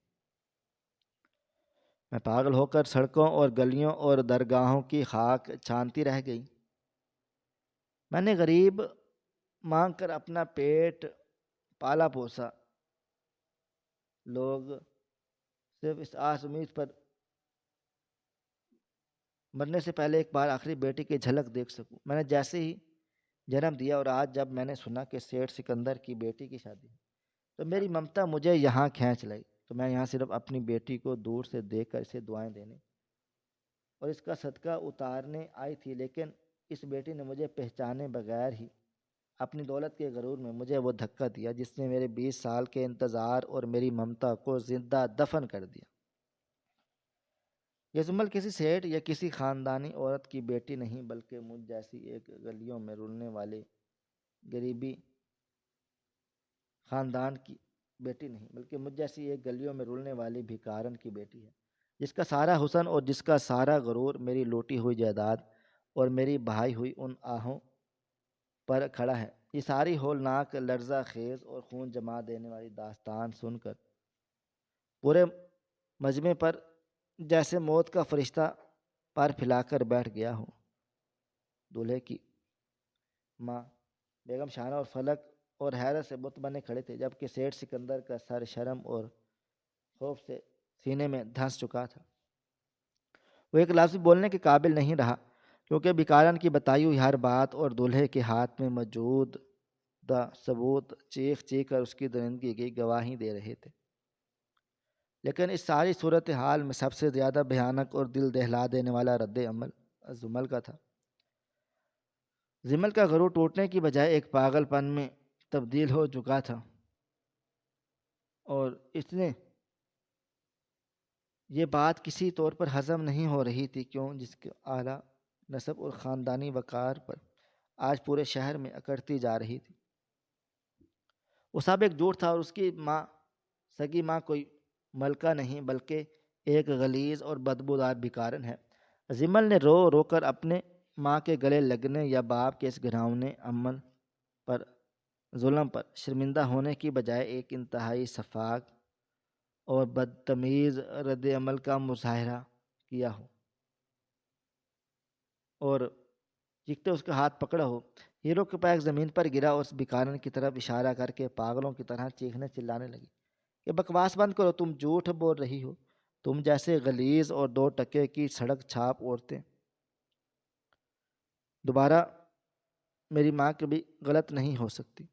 میں پاگل ہو کر سڑکوں اور گلیوں اور درگاہوں کی خاک چھانتی رہ گئی۔ میں نے غریب مانگ کر اپنا پیٹ پالا پوسا، لوگ صرف اس آس امید پر مرنے سے پہلے ایک بار آخری بیٹی کی جھلک دیکھ سکوں۔ میں نے جیسے ہی جنم دیا اور آج جب میں نے سنا کہ سیٹھ سکندر کی بیٹی کی شادی ہے تو میری ممتا مجھے یہاں کھینچ لائی۔ تو میں یہاں صرف اپنی بیٹی کو دور سے دیکھ کر اسے دعائیں دینے اور اس کا صدقہ اتارنے آئی تھی، لیکن اس بیٹی نے مجھے پہچانے بغیر ہی اپنی دولت کے غرور میں مجھے وہ دھکا دیا جس نے میرے 20 سال کے انتظار اور میری ممتا کو زندہ دفن کر دیا۔ یہ زمل کسی سیٹھ یا کسی خاندانی عورت کی بیٹی نہیں، بلکہ مجھ جیسی ایک گلیوں میں رلنے والے غریبی خاندان کی بیٹی نہیں، بلکہ مجھ جیسی ایک گلیوں میں رلنے والی بھکارن کی بیٹی ہے، جس کا سارا حسن اور جس کا سارا غرور میری لوٹی ہوئی جائیداد اور میری بہائی ہوئی ان آہوں پر کھڑا ہے۔ یہ ساری ہولناک، لرزہ خیز اور خون جما دینے والی داستان سن کر پورے مجمع پر جیسے موت کا فرشتہ پر پھیلا کر بیٹھ گیا ہو۔ دولہے کی ماں بیگم شانہ اور فلک اور حیرت سے بت بنے کھڑے تھے، جبکہ سیٹھ سکندر کا سر شرم اور خوف سے سینے میں دھنس چکا تھا۔ وہ ایک لفظ بولنے کے قابل نہیں رہا، کیونکہ بیکارن کی بتائی ہوئی ہر بات اور دولہے کے ہاتھ میں موجود ثبوت چیخ چیخ کر اس کی درندگی کی گواہی دے رہے تھے۔ لیکن اس ساری صورتحال میں سب سے زیادہ بھیانک اور دل دہلا دینے والا رد عمل زمل کا تھا۔ زمل کا غرور ٹوٹنے کی بجائے ایک پاگل پن میں تبدیل ہو چکا تھا، اور اس نے یہ بات کسی طور پر ہضم نہیں ہو رہی تھی کیوں جس کے اعلیٰ نسب اور خاندانی وقار پر آج پورے شہر میں اکڑتی جا رہی تھی۔ وہ سب ایک جھوٹ تھا، اور اس کی ماں، سگی ماں، کوئی ملکہ نہیں بلکہ ایک غلیظ اور بدبودار بھکارن ہے۔ زمل نے رو رو کر اپنے ماں کے گلے لگنے یا باپ کے اس گھناؤنے عمل پر، ظلم پر شرمندہ ہونے کی بجائے ایک انتہائی سفاک اور بدتمیز رد عمل کا مظاہرہ کیا ہو، اور چیختے اس کا ہاتھ پکڑا ہو۔ ہیرو کے پیک زمین پر گرا اور اس بھکارن کی طرف اشارہ کر کے پاگلوں کی طرح چیخنے چلانے لگی کہ بکواس بند کرو، تم جھوٹ بول رہی ہو، تم جیسے غلیظ اور 2 ٹکے کی سڑک چھاپ عورتیں دوبارہ میری ماں کبھی غلط نہیں ہو سکتی۔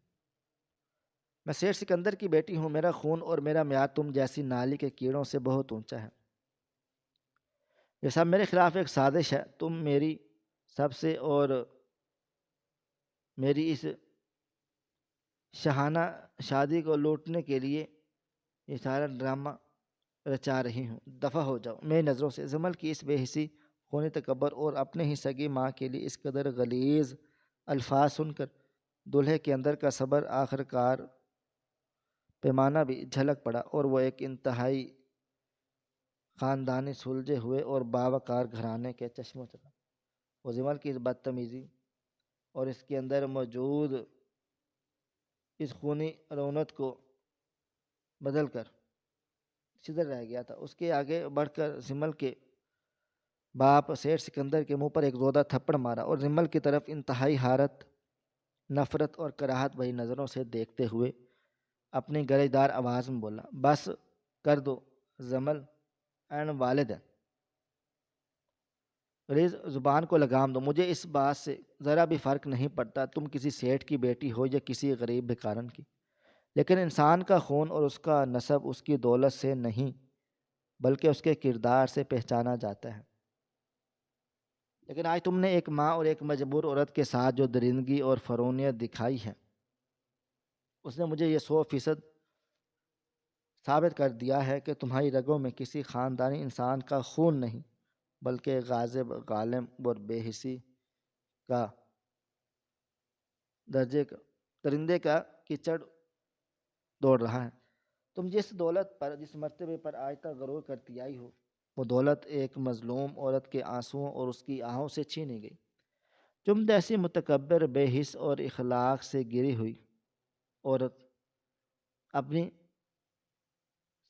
میں سیٹھ سکندر کی بیٹی ہوں، میرا خون اور میرا معیار تم جیسی نالی کے کیڑوں سے بہت اونچا ہے۔ یہ سب میرے خلاف ایک سازش ہے، تم میری سب سے اور میری اس شاہانہ شادی کو لوٹنے کے لیے یہ سارا ڈرامہ رچا رہی ہوں، دفع ہو جاؤ میری نظروں سے۔ زمل کی اس بے حسی، خونی تکبر اور اپنے ہی سگی ماں کے لیے اس قدر غلیظ الفاظ سن کر دولہے کے اندر کا صبر آخر کار پیمانہ بھی جھلک پڑا، اور وہ ایک انتہائی خاندانی سلجھے ہوئے اور باوقار گھرانے کے چشموں چلا۔ وہ زمل کی اس بدتمیزی اور اس کے اندر موجود اس خونی رونت کو بدل کر سدھر رہ گیا تھا۔ اس کے آگے بڑھ کر زمل کے باپ سیٹھ سکندر کے منہ پر ایک زودہ تھپڑ مارا اور زمل کی طرف انتہائی حارت، نفرت اور کراہت بھری نظروں سے دیکھتے ہوئے اپنی گرجدار آواز میں بولا، بس کر دو زمل این والد ہے، پلیز زبان کو لگام دو، مجھے اس بات سے ذرا بھی فرق نہیں پڑتا تم کسی سیٹھ کی بیٹی ہو یا کسی غریب بھکارن کی، لیکن انسان کا خون اور اس کا نسب اس کی دولت سے نہیں بلکہ اس کے کردار سے پہچانا جاتا ہے۔ لیکن آج تم نے ایک ماں اور ایک مجبور عورت کے ساتھ جو درندگی اور فرونیت دکھائی ہے، اس نے مجھے یہ 100% ثابت کر دیا ہے کہ تمہاری رگوں میں کسی خاندانی انسان کا خون نہیں بلکہ غاضب، غالب اور بے حسی کا درجے کا درندے کا کیچڑ دوڑ رہا ہے۔ تم جس دولت پر، جس مرتبے پر آج تک غرور کرتی آئی ہو، وہ دولت ایک مظلوم عورت کے آنسوؤں اور اس کی آہوں سے چھینی گئی۔ تم جیسی متکبر، بے حس اور اخلاق سے گری ہوئی عورت اپنی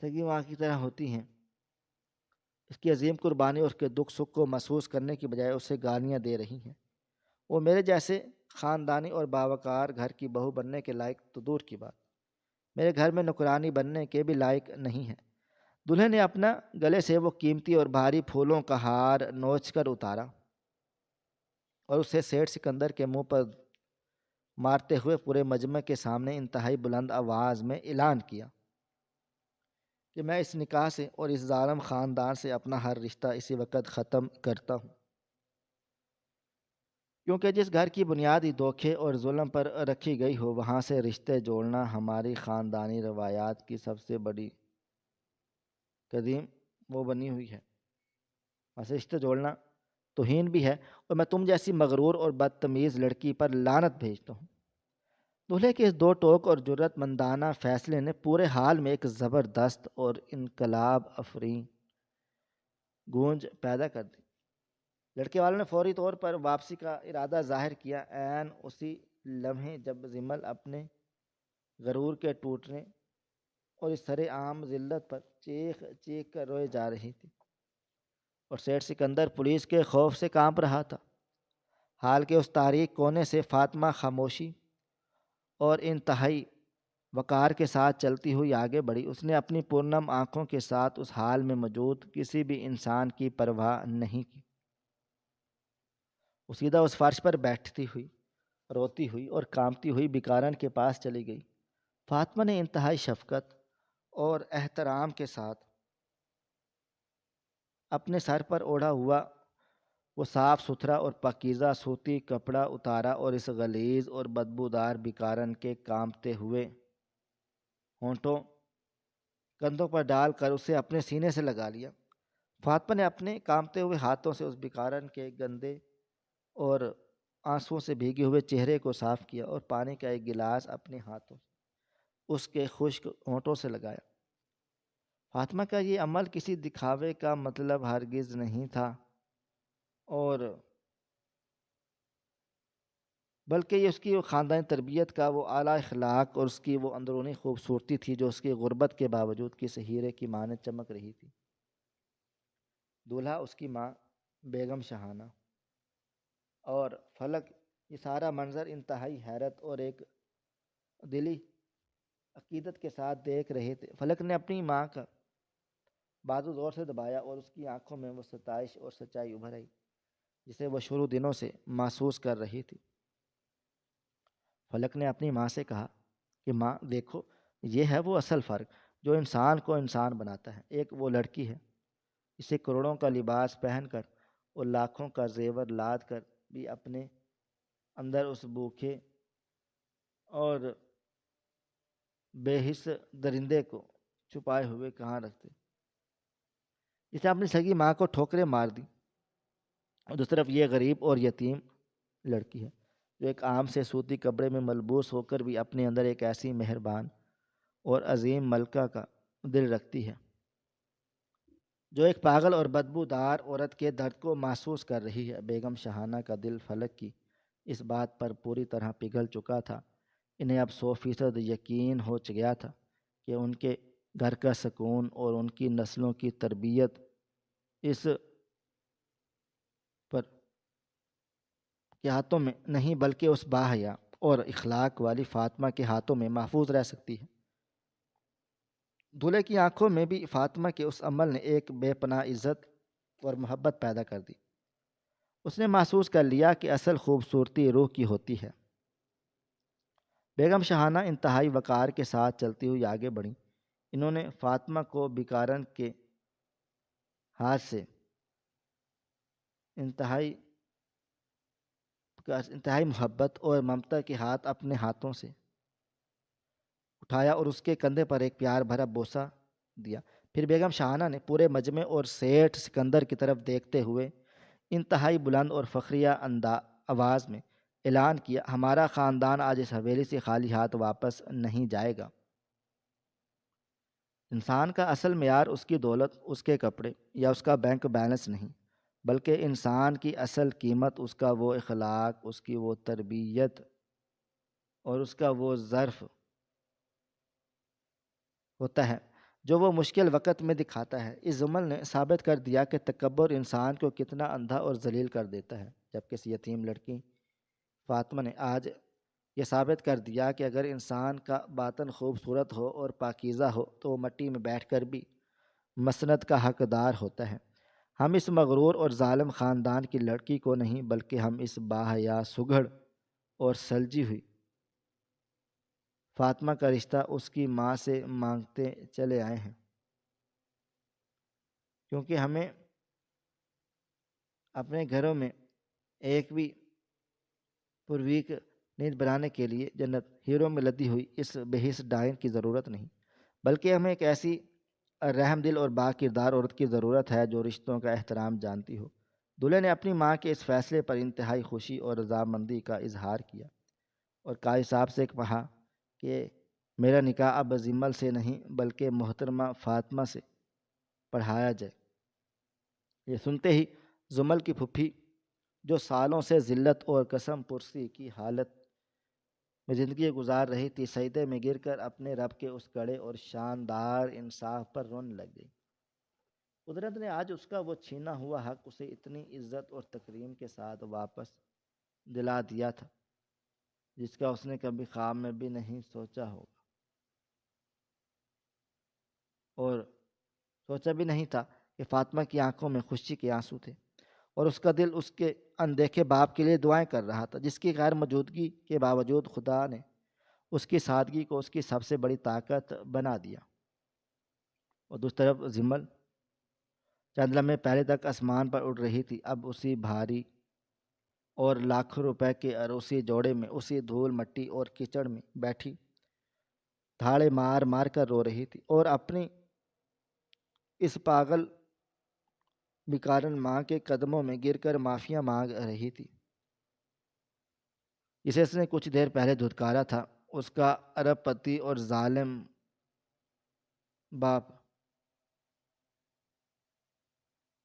سگی ماں کی طرح ہوتی ہیں، اس کی عظیم قربانی اور اس کے دکھ سکھ کو محسوس کرنے کی بجائے اسے گالیاں دے رہی ہیں۔ وہ میرے جیسے خاندانی اور باوقار گھر کی بہو بننے کے لائق تو دور کی بات، میرے گھر میں نوکرانی بننے کے بھی لائق نہیں ہے۔ دلہن نے اپنا گلے سے وہ قیمتی اور بھاری پھولوں کا ہار نوچ کر اتارا اور اسے سیٹھ سکندر کے منہ پر مارتے ہوئے پورے مجمع کے سامنے انتہائی بلند آواز میں اعلان کیا کہ میں اس نکاح سے اور اس ظالم خاندان سے اپنا ہر رشتہ اسی وقت ختم کرتا ہوں، کیونکہ جس گھر کی بنیاد ہی دھوکے اور ظلم پر رکھی گئی ہو، وہاں سے رشتے جوڑنا ہماری خاندانی روایات کی سب سے بڑی قدیم وہ بنی ہوئی ہے۔ وہاں سے رشتے جوڑنا توہین بھی ہے، اور میں تم جیسی مغرور اور بدتمیز لڑکی پر لعنت بھیجتا ہوں۔ دولہے کے اس دو ٹوک اور جرأت مندانہ فیصلے نے پورے حال میں ایک زبردست اور انقلاب افرین گونج پیدا کر دی۔ لڑکے والوں نے فوری طور پر واپسی کا ارادہ ظاہر کیا۔ عین اسی لمحے جب زمل اپنے غرور کے ٹوٹنے اور اس سرے عام ذلت پر چیخ چیخ کر روئے جا رہی تھی، اور سیٹھ سکندر پولیس کے خوف سے کانپ رہا تھا، حال کے اس تاریک کونے سے فاطمہ خاموشی اور انتہائی وقار کے ساتھ چلتی ہوئی آگے بڑھی۔ اس نے اپنی پرنم آنکھوں کے ساتھ اس حال میں موجود کسی بھی انسان کی پرواہ نہیں کی۔ وہ سیدھا اس فرش پر بیٹھتی ہوئی، روتی ہوئی اور کانپتی ہوئی بھکارن کے پاس چلی گئی۔ فاطمہ نے انتہائی شفقت اور احترام کے ساتھ اپنے سر پر اوڑھا ہوا وہ صاف ستھرا اور پاکیزہ سوتی کپڑا اتارا اور اس غلیظ اور بدبودار بھکارن کے کانپتے ہوئے ہونٹوں کندھوں پر ڈال کر اسے اپنے سینے سے لگا لیا۔ فاطمہ نے اپنے کانپتے ہوئے ہاتھوں سے اس بھکارن کے گندے اور آنسوؤں سے بھیگے ہوئے چہرے کو صاف کیا اور پانی کا ایک گلاس اپنے ہاتھوں سے اس کے خشک ہونٹوں سے لگایا۔ فاطمہ کا یہ عمل کسی دکھاوے کا مطلب ہرگز نہیں تھا، اور بلکہ یہ اس کی خاندانی تربیت کا وہ اعلیٰ اخلاق اور اس کی وہ اندرونی خوبصورتی تھی جو اس کی غربت کے باوجود کسی ہیرے کی مانند چمک رہی تھی۔ دولہا، اس کی ماں بیگم شاہانہ اور فلک یہ سارا منظر انتہائی حیرت اور ایک دلی عقیدت کے ساتھ دیکھ رہے تھے۔ فلک نے اپنی ماں کا بازو زور سے دبایا اور اس کی آنکھوں میں وہ ستائش اور سچائی ابھر آئی جسے وہ شروع دنوں سے محسوس کر رہی تھی۔ فلک نے اپنی ماں سے کہا کہ ماں دیکھو، یہ ہے وہ اصل فرق جو انسان کو انسان بناتا ہے۔ ایک وہ لڑکی ہے، اسے کروڑوں کا لباس پہن کر اور لاکھوں کا زیور لاد کر بھی اپنے اندر اس بھوکے اور بے حس درندے کو چھپائے ہوئے کہاں رکھتے، جس نے اپنی سگی ماں کو ٹھوکریں مار دی۔ اور دوسری طرف یہ غریب اور یتیم لڑکی ہے جو ایک عام سے سوتی کپڑے میں ملبوس ہو کر بھی اپنے اندر ایک ایسی مہربان اور عظیم ملکہ کا دل رکھتی ہے جو ایک پاگل اور بدبودار عورت کے درد کو محسوس کر رہی ہے۔ بیگم شاہانہ کا دل فلک کی اس بات پر پوری طرح پگھل چکا تھا۔ انہیں اب 100% یقین ہو گیا تھا کہ ان کے گھر کا سکون اور ان کی نسلوں کی تربیت اس پر کے ہاتھوں میں نہیں بلکہ اس باحیا اور اخلاق والی فاطمہ کے ہاتھوں میں محفوظ رہ سکتی ہے۔ دولہے کی آنکھوں میں بھی فاطمہ کے اس عمل نے ایک بے پناہ عزت اور محبت پیدا کر دی۔ اس نے محسوس کر لیا کہ اصل خوبصورتی روح کی ہوتی ہے۔ بیگم شاہانہ انتہائی وقار کے ساتھ چلتی ہوئی آگے بڑھیں۔ انہوں نے فاطمہ کو بیکارن کے ہاتھ سے انتہائی محبت اور ممتا کے ہاتھ اپنے ہاتھوں سے اٹھایا اور اس کے کندھے پر ایک پیار بھرا بوسہ دیا۔ پھر بیگم شاہانہ نے پورے مجمع اور سیٹھ سکندر کی طرف دیکھتے ہوئے انتہائی بلند اور فخریہ آواز میں اعلان کیا، ہمارا خاندان آج اس حویلی سے خالی ہاتھ واپس نہیں جائے گا۔ انسان کا اصل معیار اس کی دولت، اس کے کپڑے یا اس کا بینک بیلنس نہیں، بلکہ انسان کی اصل قیمت اس کا وہ اخلاق، اس کی وہ تربیت اور اس کا وہ ظرف ہوتا ہے جو وہ مشکل وقت میں دکھاتا ہے۔ اس جمل نے ثابت کر دیا کہ تکبر انسان کو کتنا اندھا اور ذلیل کر دیتا ہے، جبکہ اس یتیم لڑکی فاطمہ نے آج یہ ثابت کر دیا کہ اگر انسان کا باطن خوبصورت ہو اور پاکیزہ ہو تو وہ مٹی میں بیٹھ کر بھی مسند کا حقدار ہوتا ہے۔ ہم اس مغرور اور ظالم خاندان کی لڑکی کو نہیں بلکہ ہم اس باحیا، سگھڑ اور سلجھی ہوئی فاطمہ کا رشتہ اس کی ماں سے مانگتے چلے آئے ہیں، کیونکہ ہمیں اپنے گھروں میں ایک بھی پرویک نیند بنانے کے لیے جنت ہیروں میں لدی ہوئی اس بے حس ڈائن کی ضرورت نہیں، بلکہ ہمیں ایک ایسی رحم دل اور با کردار عورت کی ضرورت ہے جو رشتوں کا احترام جانتی ہو۔ دولہے نے اپنی ماں کے اس فیصلے پر انتہائی خوشی اور رضامندی کا اظہار کیا اور قاضی صاحب سے کہا کہ میرا نکاح اب زمل سے نہیں بلکہ محترمہ فاطمہ سے پڑھایا جائے۔ یہ سنتے ہی زمل کی پھپھی، جو سالوں سے ذلت اور قسم پرسی کی حالت میں زندگی گزار رہی تھی، سجدے میں گر کر اپنے رب کے اس کڑے اور شاندار انصاف پر رونے لگ گئی۔ قدرت نے آج اس کا وہ چھینا ہوا حق اسے اتنی عزت اور تکریم کے ساتھ واپس دلا دیا تھا جس کا اس نے کبھی خواب میں بھی نہیں سوچا ہوگا اور سوچا بھی نہیں تھا کہ فاطمہ کی آنکھوں میں خوشی کے آنسو تھے اور اس کا دل اس کے اندیکھے باپ کے لیے دعائیں کر رہا تھا، جس کی غیر موجودگی کے باوجود خدا نے اس کی سادگی کو اس کی سب سے بڑی طاقت بنا دیا۔ اور دوسری طرف زمل چند لمحے پہلے تک آسمان پر اڑ رہی تھی، اب اسی بھاری اور لاکھوں روپے کے عروسی جوڑے میں اسی دھول مٹی اور کیچڑ میں بیٹھی دھاڑے مار مار کر رو رہی تھی اور اپنی اس پاگل بیکارن ماں کے قدموں میں گر کر معافیاں مانگ رہی تھی جسے اس نے کچھ دیر پہلے دھتکارا تھا۔ اس کا ارب پتی اور ظالم باپ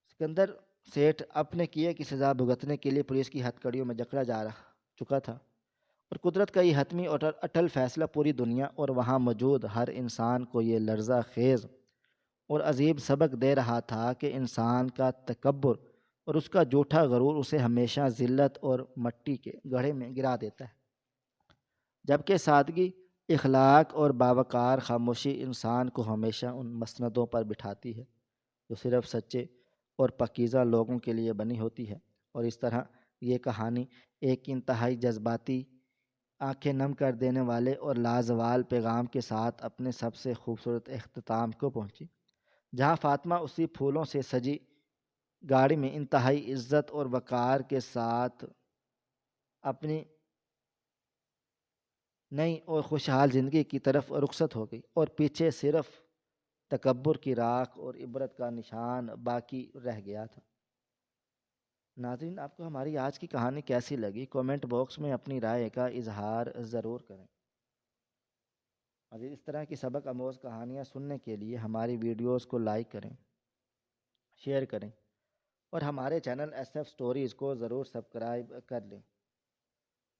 سکندر سیٹھ اپنے کیے کی سزا بھگتنے کے لیے پولیس کی ہتکڑیوں میں جکڑا جا چکا تھا اور قدرت کا یہ حتمی اور اٹل فیصلہ پوری دنیا اور وہاں موجود ہر انسان کو یہ لرزہ خیز اور عجیب سبق دے رہا تھا کہ انسان کا تکبر اور اس کا جھوٹا غرور اسے ہمیشہ ذلت اور مٹی کے گڑھے میں گرا دیتا ہے، جبکہ سادگی، اخلاق اور باوقار خاموشی انسان کو ہمیشہ ان مسندوں پر بٹھاتی ہے جو صرف سچے اور پاکیزہ لوگوں کے لیے بنی ہوتی ہے۔ اور اس طرح یہ کہانی ایک انتہائی جذباتی، آنکھیں نم کر دینے والے اور لازوال پیغام کے ساتھ اپنے سب سے خوبصورت اختتام کو پہنچی، جہاں فاطمہ اسی پھولوں سے سجی گاڑی میں انتہائی عزت اور وقار کے ساتھ اپنی نئی اور خوشحال زندگی کی طرف رخصت ہو گئی اور پیچھے صرف تکبر کی راکھ اور عبرت کا نشان باقی رہ گیا تھا۔ ناظرین، آپ کو ہماری آج کی کہانی کیسی لگی؟ کومنٹ باکس میں اپنی رائے کا اظہار ضرور کریں۔ اور اس طرح کی سبق آموز کہانیاں سننے کے لیے ہماری ویڈیوز کو لائک کریں، شیئر کریں اور ہمارے چینل ایس ایف سٹوریز کو ضرور سبسکرائب کر لیں۔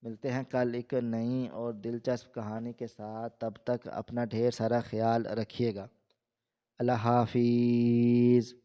ملتے ہیں کل ایک نئی اور دلچسپ کہانی کے ساتھ، تب تک اپنا ڈھیر سارا خیال رکھیے گا۔ اللہ حافظ۔